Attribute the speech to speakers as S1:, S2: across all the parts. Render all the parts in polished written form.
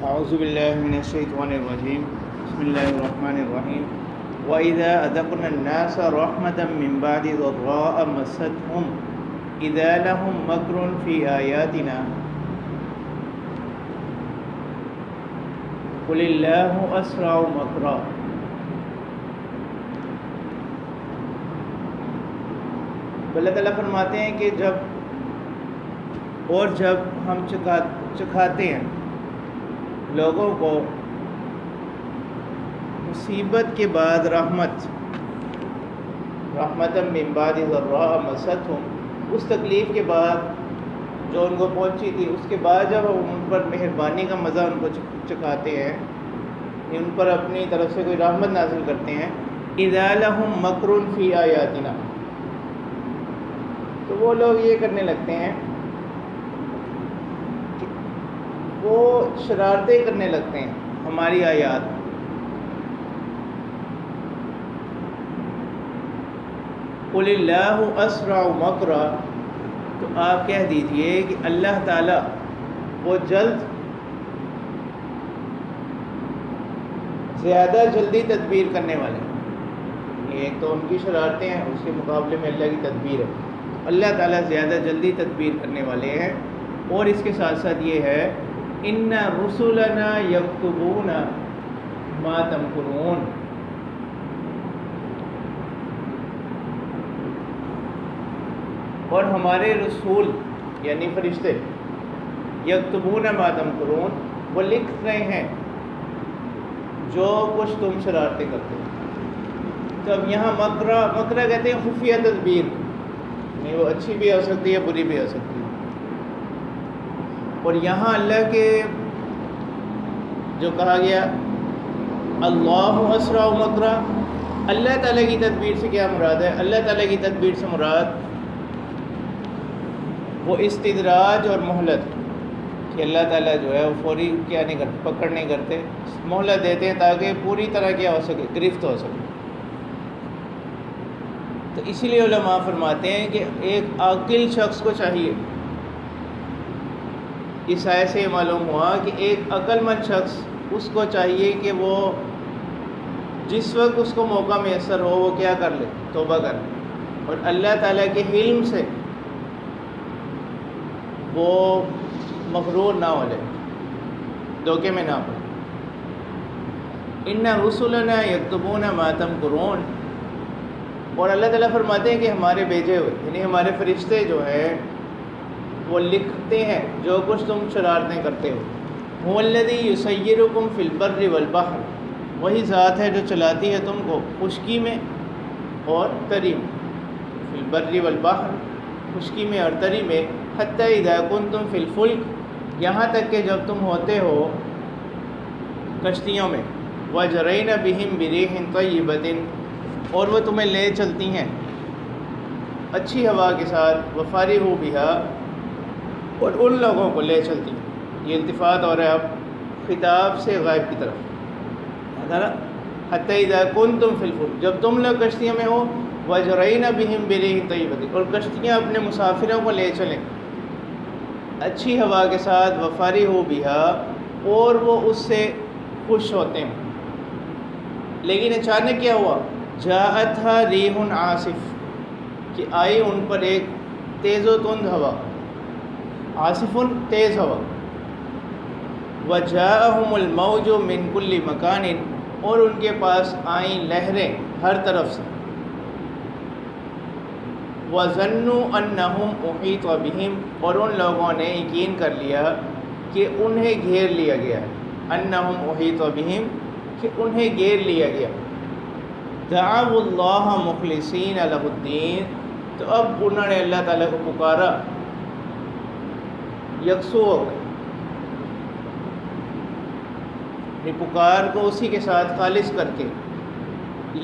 S1: اعوذ باللہ من الشیطان الرجیم بسم اللہ الرحمن الرحیم وَإِذَا أَذَقْنَا النَّاسَ رَحْمَةً مِّن بَعْدِ ضَرَّاءَ مَسَّتْهُمْ إِذَا لَهُم مَّكْرٌ فِي آيَاتِنَا قُلِ اللَّهُ أَسْرَعُ مَكْرًا۔ اللہ تعالیٰ فرماتے ہیں کہ جب ہم چکھاتے ہیں لوگوں کو مصیبت کے بعد رحمت من بعد ضراء مستہم، اس تکلیف کے بعد جو ان کو پہنچی تھی، اس کے بعد جب ہم ان پر مہربانی کا مزہ ان کو چکھاتے ہیں، ان پر اپنی طرف سے کوئی رحمت نازل کرتے ہیں، اذا لہم مکر فی آیاتنا، تو وہ لوگ یہ کرنے لگتے ہیں کہ وہ شرارتیں کرنے لگتے ہیں ہماری آیات۔ قُلِ اللَّهُ أَسْرَعُ مَكْرًا، تو آپ کہہ دیجئے کہ اللہ تعالیٰ وہ زیادہ جلدی تدبیر کرنے والے ہیں۔ ایک تو ان کی شرارتیں ہیں، اس کے مقابلے میں اللہ کی تدبیر ہے، اللہ تعالیٰ زیادہ جلدی تدبیر کرنے والے ہیں۔ اور اس کے ساتھ ساتھ یہ ہے إِنَّ رُسُلَنَا يَكْتُبُونَ مَا تَمْكُرُونَ، اور ہمارے رسول یعنی فرشتے یکتبون ما تمکرون، وہ لکھ رہے ہیں جو کچھ تم شرارتیں کرتے ہو۔ تو اب یہاں مکرہ کہتے ہیں خفیہ تدبیر، نہیں وہ اچھی بھی ہو سکتی ہے، بری بھی ہو سکتی ہے۔ اور یہاں اللہ کے جو کہا گیا اللہ اسرع مکرا، اللہ تعالیٰ کی تدبیر سے کیا مراد ہے؟ اللہ تعالیٰ کی تدبیر سے مراد وہ استدراج اور مہلت، کہ اللہ تعالیٰ جو ہے وہ فوری کیا نہیں کرتے، پکڑ نہیں کرتے، مہلت دیتے ہیں تاکہ پوری طرح کیا ہو سکے، گرفت ہو سکے۔ تو اسی لیے علماء فرماتے ہیں کہ ایک عاقل شخص کو چاہیے، اس آیت سے یہ معلوم ہوا کہ ایک عقل مند شخص اس کو چاہیے کہ وہ جس وقت اس کو موقع میسر ہو وہ کیا کر لے، توبہ کر لے، اور اللہ تعالیٰ کے حلم سے وہ مغرور نہ ہو جائے، دھوکے میں نہ پڑے۔ إِنَّ رُسُلَنَا يَكْتُبُونَ مَا تَمْكُرُونَ، اور اللہ تعالیٰ فرماتے ہیں کہ ہمارے بھیجے ہوئے یعنی ہمارے فرشتے جو ہیں وہ لکھتے ہیں جو کچھ تم شرارتیں کرتے ہو۔ هُوَ الَّذِي يُسَيِّرُكُمْ فِي الْبَرِّ وَالْبَحْرِ، وہی ذات ہے جو چلاتی ہے تم کو خشکی میں اور تری میں، فی البر والبحر، خشکی میں اور تری میں، حتی اذا کنتم فی الفلک، یہاں تک کہ جب تم ہوتے ہو کشتیوں میں، وجرین بہم بریح طیبۃ، اور وہ تمہیں لے چلتی ہیں اچھی ہوا کے ساتھ، وفارحوا بہا، اور ان لوگوں کو لے چلتی ہیں۔ یہ التفات ہو رہا ہے اب خطاب سے غائب کی طرف، حتی اذا کنتم فی الفلک، جب تم لوگ کشتیوں میں ہو، وجرین بہم بریح طیبۃ، اور کشتیاں اپنے مسافروں کو لے چلیں اچھی ہوا کے ساتھ، وفارحوا بہا، اور وہ اس سے خوش ہوتے ہیں۔ لیکن اچانک کیا ہوا؟ جاءتھا ریح عاصف، کہ آئی ان پر ایک تیز و تند ہوا، عاصف تیز ہوا، وجاءہم الموج من کل مکان، اور ان کے پاس آئیں لہریں ہر طرف سے، وَظَنُّوا أَنَّهُمْ أُحِيطَ بِهِمْ، اور ان لوگوں نے یقین کر لیا کہ انہیں گھیر لیا گیا ہے، أَنَّهُمْ أُحِيطَ بِهِمْ، کہ انہیں گھیر لیا گیا۔ دعوا اللہ مخلصین لہ الدین، تو اب انہوں نے اللہ تعالیٰ کو پکارا یکسو ہو کر، پکار کو اسی کے ساتھ خالص کر کے،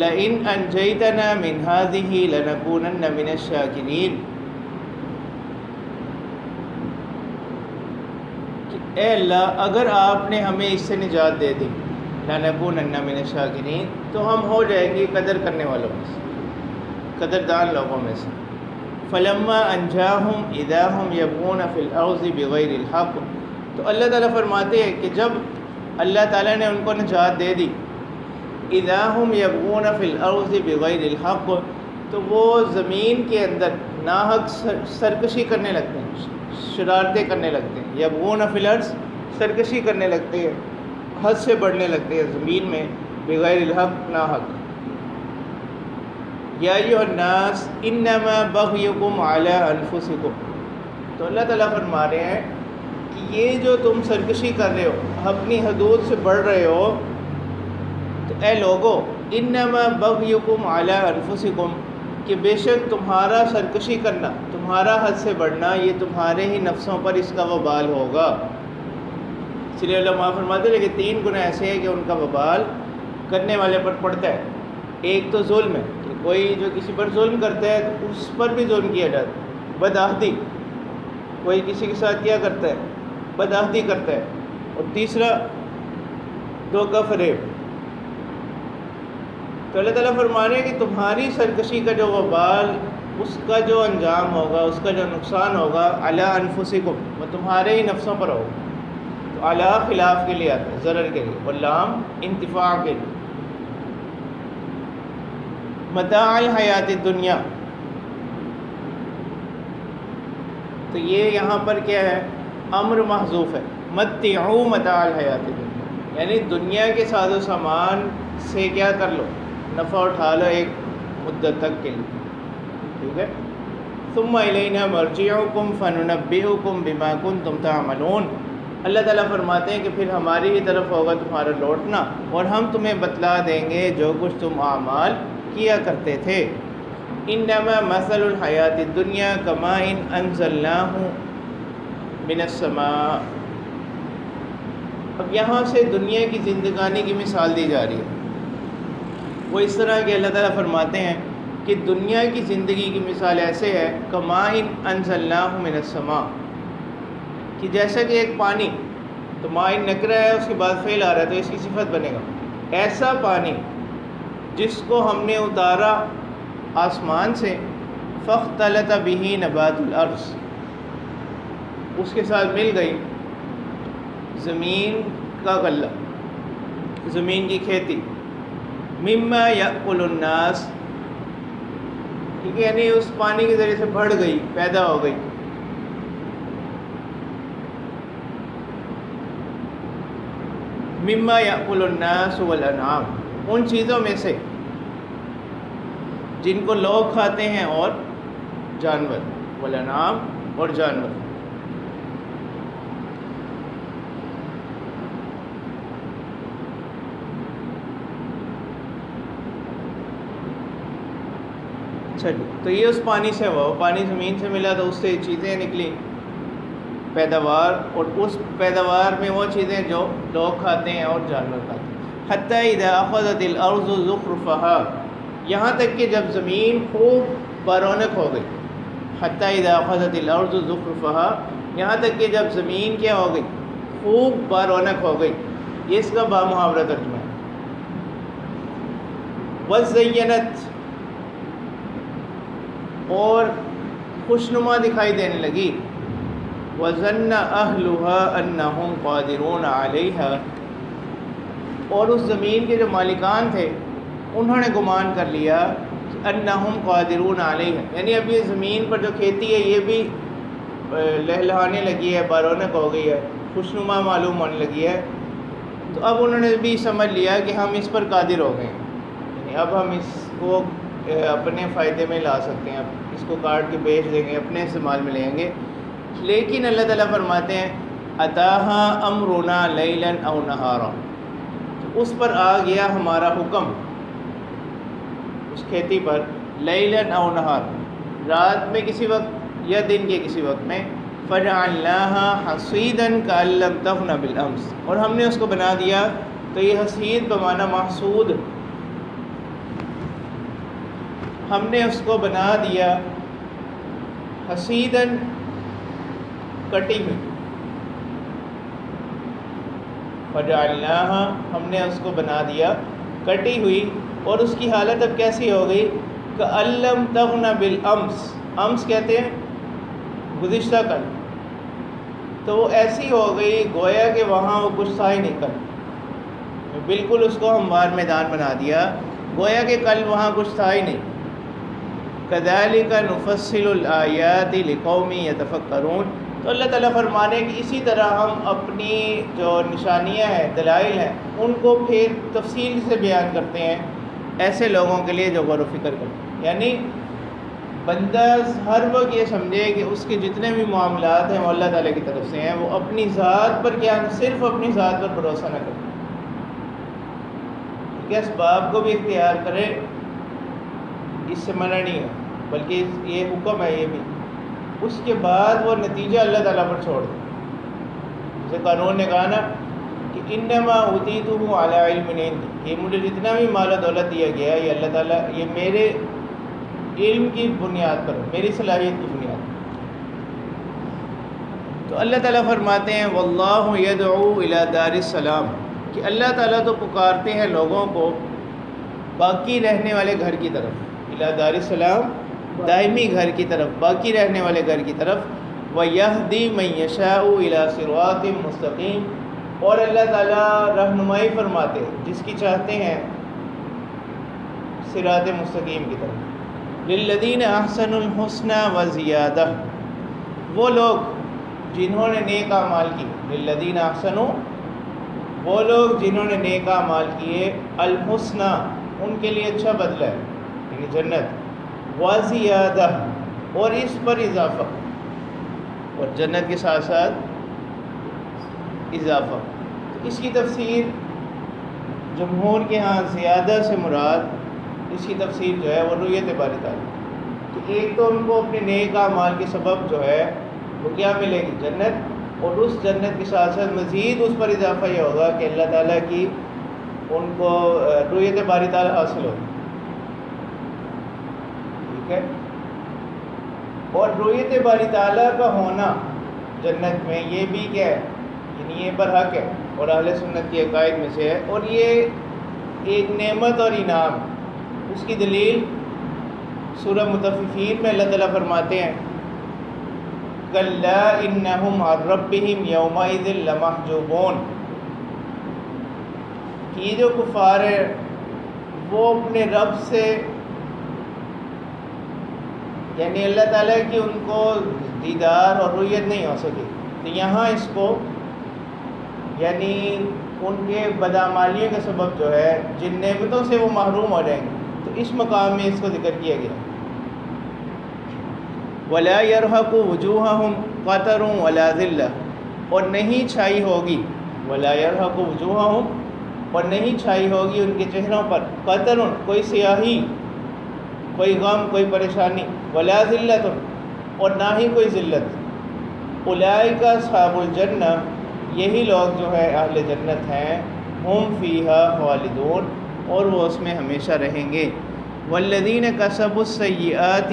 S1: لَإِنْ أَنْجَيْتَنَا مِنْ هَذِهِ لَنَكُونَنَّ مِنَ الشَّاكِرِينَ، کہ اے اللہ اگر آپ نے ہمیں اس سے نجات دے دی، لَنَكُونَنَّ مِنَ الشَّاكِرِينَ، تو ہم ہو جائیں گے قدر کرنے والوں میں سے، قدردان لوگوں میں سے۔ فَلَمَّا أَنْجَاهُمْ إِذَا هُمْ يَبْغُونَ فِي الْأَرْضِ بِغَيْرِ الْحَقِّ، تو اللہ تعالیٰ فرماتے ہیں کہ جب اللہ تعالیٰ نے ان کو نجات دے دی. اذا هم یبغون فی الارض بغیر الحق، تو وہ زمین کے اندر ناحق سرکشی کرنے لگتے ہیں، شرارتیں کرنے لگتے ہیں. یبغون فی الارض، سرکشی کرنے لگتے ہیں، حد سے بڑھنے لگتے ہیں زمین میں، بغیر الحق، ناحق. یا ایھا الناس انما بغیکم علی انفسکم، تو اللہ تعالیٰ فرما رہے ہیں کہ یہ جو تم سرکشی کر رہے ہو، اپنی حدود سے بڑھ رہے ہو، تو اے لوگو، انما بغیکم علی انفسکم، کہ بے شک تمہارا سرکشی کرنا، تمہارا حد سے بڑھنا، یہ تمہارے ہی نفسوں پر اس کا وبال ہوگا. اس لیے علماء فرماتے ہیں کہ 3 گناہ ایسے ہیں کہ ان کا وبال کرنے والے پر پڑتا ہے. ایک تو ظلم ہے، کہ کوئی جو کسی پر ظلم کرتا ہے تو اس پر بھی ظلم کیا جاتا ہے. بدعہدی، کوئی کسی کے ساتھ کیا کرتا ہے، بدعہدی کرتا ہے. اور تیسرا دھوکہ فریب. تو اللہ تعالیٰ فرما رہے ہیں کہ تمہاری سرکشی کا جو وبال، اس کا جو انجام ہوگا، اس کا جو نقصان ہوگا، علی انفسکم، وہ تمہارے ہی نفسوں پر ہوگا. تو علی خلاف کے لیے آتا ہے، ضرر کے لیے، واللام انتفاع کے لیے. متاع الحیات الدنیا، تو یہ یہاں پر کیا ہے، امر محذوف ہے. متعوا متاع الحیات الدنیا، یعنی دنیا کے ساز و سامان سے کیا کر لو، نفع اٹھا لو ایک مدت تک کے لیے. ٹھیک ہے. ثم الینا مرجعکم فننبئکم بما کنتم تعملون، اللہ تعالیٰ فرماتے ہیں کہ پھر ہماری ہی طرف ہوگا تمہارا لوٹنا، اور ہم تمہیں بتلا دیں گے جو کچھ تم اعمال کیا کرتے تھے. انما مثل الحیات الدنیا کماء انزلناہ من السماء، اب یہاں سے دنیا کی زندگانی کی مثال دی جا رہی ہے. وہ اس طرح کہ اللہ تعالیٰ فرماتے ہیں کہ دنیا کی زندگی کی مثال ایسے ہے، کماء انزلناہ من السماء، کہ جیسا کہ ایک پانی، تو ماء نکرہ ہے، اس کے بعد فعل آ رہا ہے تو اس کی صفت بنے گا. ایسا پانی جس کو ہم نے اتارا آسمان سے، فاختلط بہ نبات الارض، اس کے ساتھ مل گئی زمین کا غلہ، زمین کی کھیتی. مما یأکل الناس، ٹھیک ہے، یعنی اس پانی کے ذریعے سے بڑھ گئی، پیدا ہو گئی. مما یأکل الناس والانعام، ان چیزوں میں سے جن کو لوگ کھاتے ہیں اور جانور، والانعام، اور جانور. اچھا جی، تو یہ اس پانی سے ہوا، پانی زمین سے ملا تو اس سے چیزیں نکلی، پیداوار، اور اس پیداوار میں وہ چیزیں جو لوگ کھاتے ہیں اور جانور کھاتے ہیں. حتی اذا اخذت الارض زخرفها، یہاں تک کہ جب زمین خوب بارونق ہو گئی. حتی اذا اخذت الارض زخرفها، یہاں تک کہ جب زمین کیا ہو گئی، خوب بارونق ہو گئی. یہ اس کا بامحاورہ ترجمہ ہے. وزینت، اور خوشنما دکھائی دینے لگی. وظن اہلها انہم قادرون علیہا، اور اس زمین کے جو مالکان تھے انہوں نے گمان کر لیا انہم قادرون علیہا، یعنی اب یہ زمین پر جو کھیتی ہے یہ بھی لہلہانے لگی ہے، بارونق ہو گئی ہے، خوشنما معلوم ہونے لگی ہے. تو اب انہوں نے بھی سمجھ لیا کہ ہم اس پر قادر ہو گئے ہیں، یعنی اب ہم اس کو اپنے فائدے میں لا سکتے ہیں، اب اس کو کاٹ کے بیچ دیں گے، اپنے استعمال میں لیں گے. لیکن اللہ تعالیٰ فرماتے ہیں اتاہا امرنا لیلا او نہارا، اس پر آ گیا ہمارا حکم، اس کھیتی پر، لیلا او نہار، رات میں کسی وقت یا دن کے کسی وقت میں. فجعلناها حصیدا کأن لم تغن بالامس، اور ہم نے اس کو بنا دیا، تو یہ حصید بمعنی محسود، ہم نے اس کو بنا دیا حصیداً، کٹی ہوئی. فجعلناها، ہم نے اس کو بنا دیا کٹی ہوئی، اور اس کی حالت اب کیسی ہو گئی، کأن لم تغن بالامس، امس کہتے ہیں گزشتہ کل، تو وہ ایسی ہو گئی گویا کہ وہاں وہ کچھ تھا ہی نہیں کل. بالکل اس کو ہموار میدان بنا دیا، گویا کہ کل وہاں کچھ تھا ہی نہیں۔ کذالک نفصل الآیات لقوم یتفکرون، تو اللہ تعالیٰ فرمانے کہ اسی طرح ہم اپنی جو نشانیاں ہیں، دلائل ہیں، ان کو پھر تفصیل سے بیان کرتے ہیں ایسے لوگوں کے لیے جو غور و فکر کرتے ہیں۔ یعنی بندہ ہر وقت یہ سمجھے کہ اس کے جتنے بھی معاملات ہیں وہ اللہ تعالیٰ کی طرف سے ہیں، وہ اپنی ذات پر کیا، صرف اپنی ذات پر بھروسہ نہ کرے، کہ اسباب کو بھی اختیار کرے، اس سے منع نہیں ہے، بلکہ یہ حکم ہے، یہ بھی اس کے بعد وہ نتیجہ اللہ تعالیٰ پر چھوڑ دے۔ جیسے قانون نے کہا نا کہ انما اوتیتہ علی علم عندی، یہ مجھے جتنا بھی مال و دولت دیا گیا ہے یہ اللہ تعالیٰ، یہ میرے علم کی بنیاد پر، میری صلاحیت کی بنیاد پر۔ تو اللہ تعالیٰ فرماتے ہیں واللہ یدعو الی دار السلام، کہ اللہ تعالیٰ تو پکارتے ہیں لوگوں کو باقی رہنے والے گھر کی طرف، الی دار السلام دائمی گھر کی طرف، باقی رہنے والے گھر کی طرف، وَيَهْدِي مَن يَشَاءُ إِلَىٰ صِرَاطٍ مُسْتَقِيمٍ، اور اللہ تعالیٰ رہنمائی فرماتے ہیں جس کی چاہتے ہیں صراط مستقیم کی طرف۔ لِلَّذِينَ أَحْسَنُوا الْحُسْنَىٰ وَزِيَادَةٌ، وہ لوگ جنہوں نے نیک اعمال کیے، لِلَّذِينَ أَحْسَنُوا، وہ لوگ جنہوں نے نیک اعمال کیے، الحسنہ، ان کے لیے اچھا بدلہ ہے، یعنی جنت، وزیادہ، اور اس پر اضافہ، اور جنت کے ساتھ ساتھ اضافہ۔ تو اس کی تفسیر جمہور کے ہاں زیادہ سے مراد، اس کی تفسیر جو ہے وہ رؤیت باری تعالیٰ، کہ ایک تو ان کو اپنے نیک اعمال کے سبب جو ہے وہ کیا ملے گی، جنت، اور اس جنت کے ساتھ ساتھ مزید اس پر اضافہ یہ ہوگا کہ اللہ تعالیٰ کی ان کو رؤیت باری تعالیٰ حاصل ہوگی، ٹھیک ہے۔ اور رؤیت باری تعالیٰ کا ہونا جنت میں یہ بھی کیا ہے، یعنی یہ برحق ہے اور اہل سنت کے عقائد میں سے ہے، اور یہ ایک نعمت اور انعام۔ اس کی دلیل سورہ مطففین میں اللہ تعالیٰ فرماتے ہیں کَلَّا إِنَّهُمْ عَنْ رَبِّهِمْ يَوْمَئِذٍ لَمَحْجُوبُونَ، کہ یہ جو کفار ہے وہ اپنے رب سے، یعنی اللہ تعالیٰ کی ان کو دیدار اور رؤیت نہیں ہو سکی، تو یہاں اس کو یعنی ان کے بدعمالیوں کے سبب جو ہے جن نعمتوں سے وہ محروم ہو جائیں گے، تو اس مقام میں اس کو ذکر کیا گیا۔ وَلَا يَرْهَقُ وُجُوهَهُمْ قَتَرٌ وَلَا ذِلَّةٌ، اور نہیں چھائی ہوگی، وَلَا يَرْهَقُ وُجُوهَهُمْ، اور نہیں چھائی ہوگی ان کے چہروں پر، قطر، کوئی سیاہی، کوئی غم، کوئی پریشانی، ولا ذلت، اور نہ ہی کوئی ذلت۔ اولئک اصحاب الجنہ، یہی لوگ جو ہے اہل جنت ہیں، ہم فیہا خالدون، اور وہ اس میں ہمیشہ رہیں گے۔ والذین کسبوا السیئات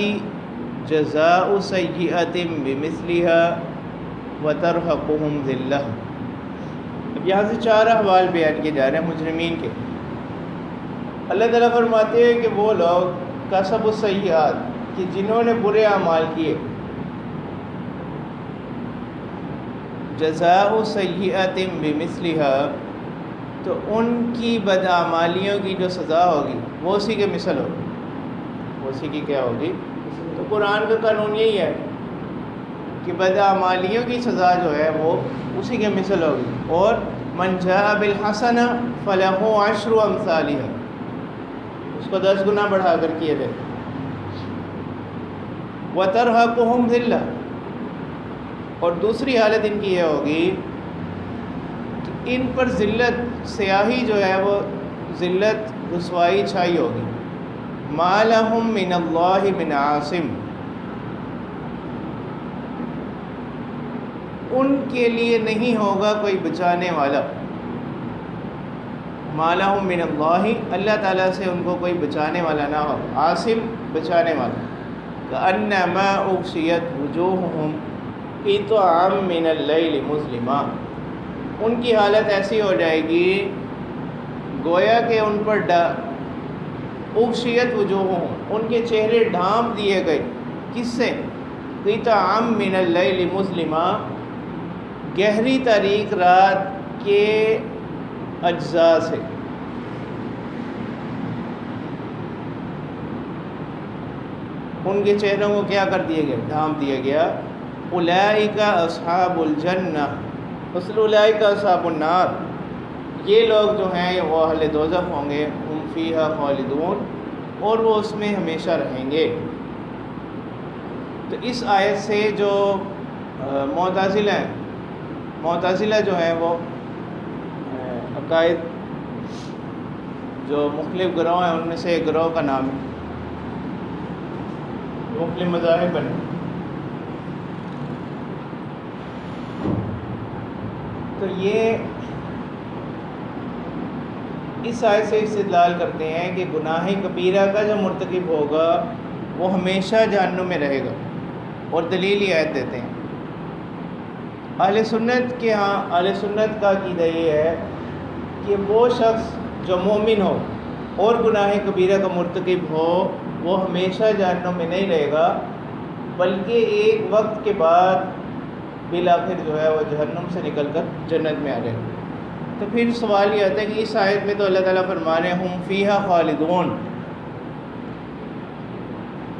S1: جزاء سیئۃ بمثلها وترہقہم ذلہ۔ اب یہاں سے 4 احوال بیان کیے جا رہے ہیں مجرمین کے۔ اللہ تعالیٰ فرماتے ہیں کہ وہ لوگ کسبوا السیئات، کہ جنہوں نے برے اعمال کیے، جزاء سیئۃ بمثلها، تو ان کی بدعمالیوں کی جو سزا ہوگی وہ اسی کے مثل ہوگی، وہ اسی کی کیا ہوگی۔ تو قرآن کا قانون یہی ہے کہ بدعمالیوں کی سزا جو ہے وہ اسی کے مثل ہوگی۔ اور من جاء بالحسنہ فلہ عشر امثالها، اس کو 10 گنا بڑھا کر کیے گئے۔ وترہقہم ذلہ، اور دوسری حالت ان کی یہ ہوگی کہ ان پر ذلت، سیاہی جو ہے وہ ذلت، رسوائی چھائی ہوگی۔ ما لہم من اللہ من عاصم، ان کے لیے نہیں ہوگا کوئی بچانے والا۔ ما لہم من اللہ، اللہ تعالیٰ سے ان کو کوئی بچانے والا نہ ہو، عاصم بچانے والا۔ کأنما اغشیت وجوہہم قطعا من اللیل مظلما، ان کی حالت ایسی ہو جائے گی گویا کہ ان پر اغشیت وجوہہم، ان کے چہرے ڈھانپ دیے گئے، کس سے؟ قطعا من اللیل مظلما، گہری تاریک رات کے اجزاء سے۔ ان کے چہروں کو کیا کر دیا گیا؟ ڈھانپ دیا گیا۔ اولئک اصحاب الجنہ مثل اولئک اصحاب النار، یہ لوگ جو ہیں وہ اہل دوزخ ہوں گے، ہم فیہا خالدون، اور وہ اس میں ہمیشہ رہیں گے۔ تو اس آیت سے جو معتزلہ جو ہیں وہ عقائد جو مختلف گروہ ہیں ان میں سے ایک گروہ کا نام ہے، مختلف مذاہب بنے۔ تو یہ اس آیت سے استدلال کرتے ہیں کہ گناہ کبیرہ کا جو مرتکب ہوگا وہ ہمیشہ جہنم میں رہے گا، اور دلیل یہ آیت دیتے ہیں۔ اہل سنت کے ہاں، اہل سنت کا عقیدہ یہ ہے کہ وہ شخص جو مومن ہو اور گناہ کبیرہ کا مرتکب ہو وہ ہمیشہ جہنم میں نہیں رہے گا، بلکہ ایک وقت کے بعد بالآخر جو ہے وہ جہنم سے نکل کر جنت میں آ جائے گا۔ تو پھر سوال یہ آتا ہے کہ اس آیت میں تو اللہ تعالیٰ فرما رہے ہیں ہم فیہا خالدون،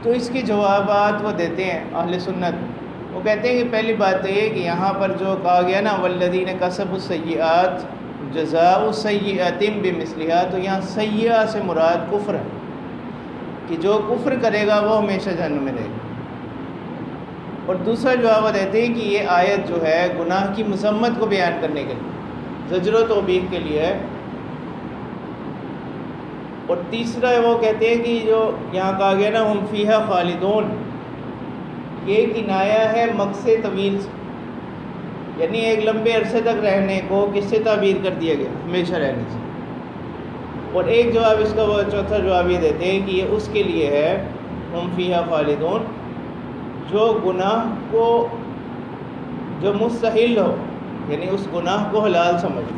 S1: تو اس کے جوابات وہ دیتے ہیں اہل سنت۔ وہ کہتے ہیں کہ پہلی بات تو یہ کہ یہاں پر جو کہا گیا نا والذین کسبوا السیئات جزاء سیئۃ بمثلھا، تو یہاں سیئہ سے مراد کفر ہے، کہ جو کفر کرے گا وہ ہمیشہ جہنم میں رہے گا۔ اور دوسرا جواب وہ دیتے ہیں کہ یہ آیت جو ہے گناہ کی مذمت کو بیان کرنے کے لیے، زجر و توبیخ کے لیے ہے۔ اور تیسرا وہ کہتے ہیں کہ جو یہاں کہا گیا نا ہم فیہا خالدون، یہ کنایہ ہے مقصد طویل سے، یعنی ایک لمبے عرصے تک رہنے کو کس سے تعبیر کر دیا گیا؟ ہمیشہ رہنے سے۔ اور ایک جواب اس کا وہ چوتھا جواب یہ دیتے ہیں کہ یہ اس کے لیے ہے ہم فیہا خالدون جو گناہ کو جو مستحل ہو، یعنی اس گناہ کو حلال سمجھ،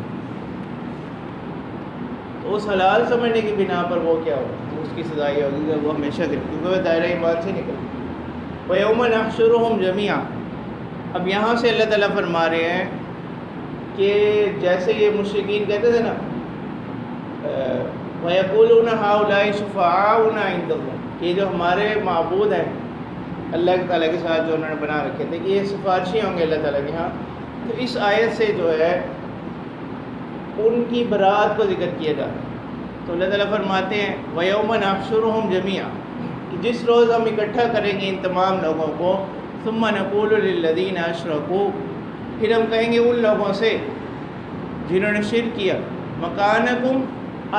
S1: تو اس حلال سمجھنے کی بنا پر وہ کیا ہوگا، اس کی سزا یہ ہوگی کہ وہ ہمیشہ کے، کیونکہ وہ دائرہ ایمان سے نکل۔ وَيَوْمَ نَحْشُرُهُمْ جَمِيعًا، اب یہاں سے اللہ تعالیٰ فرما رہے ہیں کہ جیسے یہ مشرکین کہتے تھے نا وَيَقُولُونَ هَؤُلَاءِ شُفَعَاؤُنَا عِندَ اللَّهِ، یہ جو ہمارے معبود ہیں اللہ تعالیٰ کے ساتھ جو انہوں نے بنا رکھے تھے کہ یہ سفارشی ہوں گے اللہ تعالیٰ کے ہاں، تو اس آیت سے جو ہے ان کی برات کو ذکر کیا جا رہا ہے۔ تو اللہ تعالیٰ فرماتے ہیں وَيَوْمَ نَحْشُرُهُمْ جَمِيعًا، کہ جس روز ہم اکٹھا کریں گے ان تمام لوگوں کو، ثُمَّ نَقُولُ لِلَّذِينَ أَشْرَكُوا، پھر ہم کہیں گے ان لوگوں سے جنہوں نے شرک کیا، مَكَانَكُمْ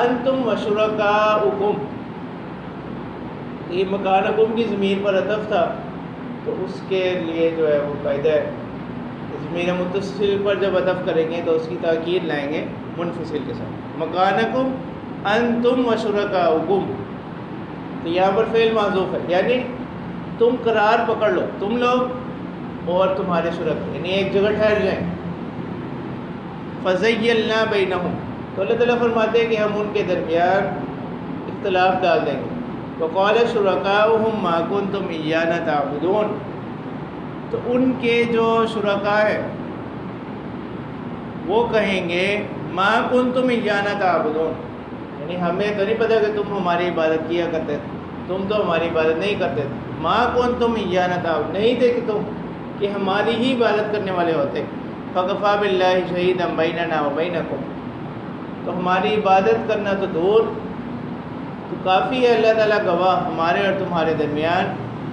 S1: أَنْتُمْ وَشُرَكَاؤُكُمْ، یہ مکانکم کی ضمیر پر عطف تھا، تو اس کے لیے جو ہے وہ قاعدہ ہے ضمیر متصل پر جب عطف کریں گے تو اس کی تاکید لائیں گے منفصل کے ساتھ، مکانکم انتم وشرکاؤکم، تو یہاں پر فعل محذوف ہے، یعنی تم قرار پکڑ لو، تم لوگ اور تمہارے شرکا، یعنی ایک جگہ ٹھہر جائیں۔ فَزَيَّلْنَا بَيْنَهُمْ، تو اللہ تعالیٰ فرماتے ہیں کہ ہم ان کے درمیان اختلاف ڈال دیں گے۔ وَقَالَ شُرَكَاؤُهُمْ مَا كُنْتُمْ إِيَّانَا تَعْبُدُونَ، تو ان کے جو شرکا ہے وہ کہیں گے مَا كُنْتُمْ إِيَّانَا تَعْبُدُونَ، یعنی ہمیں تو نہیں پتہ کہ تم ہماری عبادت کیا کرتے تھے، تم تو ہماری عبادت نہیں کرتے تھے، مَا كُنْتُمْ إِيَّانَا تَعْبُدُونَ، نہیں تھے کہ تم کہ ہماری ہی عبادت کرنے والے ہوتے، فَكَفَىٰ بِاللَّهِ شَهِيدًا بَيْنَنَا وَبَيْنَكُمْ، تو ہماری عبادت کرنا تو دور، تو کافی ہے اللہ تعالیٰ گواہ ہمارے اور تمہارے درمیان،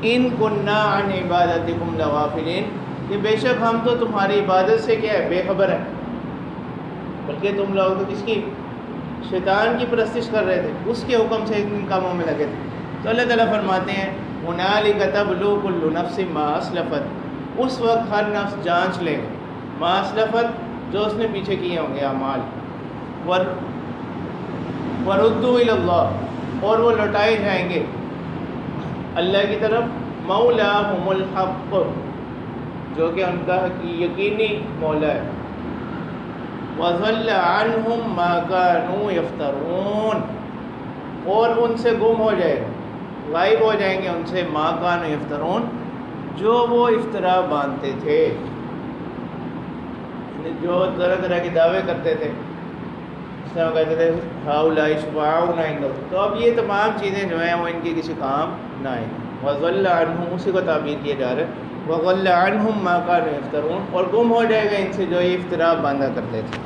S1: ان کننا عن عبادتکم لغافلین، کہ بے شک ہم تو تمہاری عبادت سے کیا ہے بے خبر ہیں، بلکہ تم لوگ تو کس کی، شیطان کی پرستش کر رہے تھے، اس کے حکم سے ان کاموں میں لگے تھے۔ تو اللہ تعالیٰ فرماتے ہیں هُنَالِكَ تَبْلُو كُلُّ نَفْسٍ مَا أَسْلَفَتْ، اس وقت ہر نفس جانچ لے گا ما اسلفت، جو اس نے پیچھے کیے ہوں گے اعمال، وَرُدُّوا إِلَى اللَّهِ، اور وہ لوٹائے جائیں گے اللہ کی طرف، مولاہم الحق، جو کہ ان کا یقینی مولا ہے، وَضَلَّ عَنْهُمْ مَا كَانُوا يَفْتَرُونَ، اور ان سے گم ہو جائے گا، غائب ہو جائیں گے ان سے مَا كَانُوا يَفْتَرُونَ، جو وہ افطرا باندھتے تھے، جو طرح طرح کے دعوے کرتے تھے اس طرح کہتے تھے ہاؤلائی شفاعون عند اللہ، تو اب یہ تمام چیزیں جو ہیں وہ ان کی کسی کام نہ آئیں. وضل عنہم، اسی کو تعبیر کیا جا رہا ہے، وضل عنہم ما كانوا یفترون، اور گم ہو جائے گا ان سے جو یہ افترا باندھا کرتے تھے.